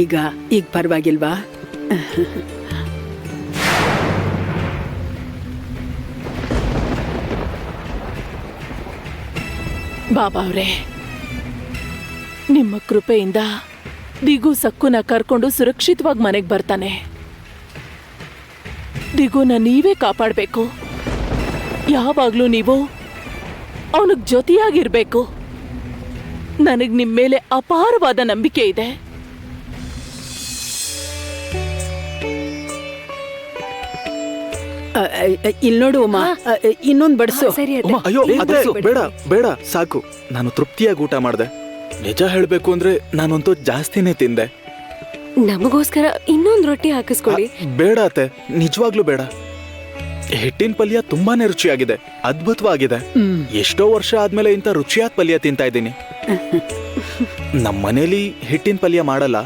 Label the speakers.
Speaker 1: ಈಗ ಪರವಾಗಿಲ್ವಾ?
Speaker 2: ಬಾಬಾ ಅವ್ರೆ, ನಿಮ್ಮ ಕೃಪೆಯಿಂದ ದಿಗು ಸಕ್ಕುನ ಕರ್ಕೊಂಡು ಸುರಕ್ಷಿತವಾಗಿ ಮನೆಗೆ ಬರ್ತಾನೆ. ದಿಗುನ ನೀವೇ ಕಾಪಾಡಬೇಕು. ಯಾವಾಗ್ಲೂ ನೀವು ಅವನಿಗೆ ಜೊತೆಯಾಗಿರ್ಬೇಕು. ನನಗ್ ನಿಮ್ಮ ಮೇಲೆ ಅಪಾರವಾದ ನಂಬಿಕೆ ಇದೆ.
Speaker 1: ಇಲ್ಲಿ ನೋಡು ಉಮಾ, ಇನ್ನೊಂದು ಬಡಿಸು.
Speaker 3: ಅಯ್ಯೋ ಬೇಡ ಬೇಡ, ಸಾಕು. ನಾನು ತೃಪ್ತಿಯಾಗಿ ಊಟ ಮಾಡಿದೆ. ನಿಜ ಹೇಳ್ಬೇಕು ಅಂದ್ರೆ ನಾನಂತೂ ಜಾಸ್ತಿನೇ ತಿಂದೆ.
Speaker 4: ನಮಗೋಸ್ಕರ ಇನ್ನೊಂದು ರೊಟ್ಟಿ ಹಾಕಿಸ್ಕೊಳ್ಳಿ.
Speaker 3: ಬೇಡ ಅತ್ತೆ, ನಿಜವಾಗ್ಲೂ ಬೇಡ. ಹಿಟ್ಟಿನ ಪಲ್ಯ ತುಂಬಾನೇ ರುಚಿಯಾಗಿದೆ, ಅದ್ಭುತವಾಗಿದೆ. ಎಷ್ಟೋ ವರ್ಷ ಆದ್ಮೇಲೆ ಇಂಥ ರುಚಿಯಾದ ಪಲ್ಯ ತಿಂತಾ ಇದ್ದೀನಿ. ನಮ್ಮ ಮನೇಲಿ ಹಿಟ್ಟಿನ ಪಲ್ಯ ಮಾಡಲ್ಲ.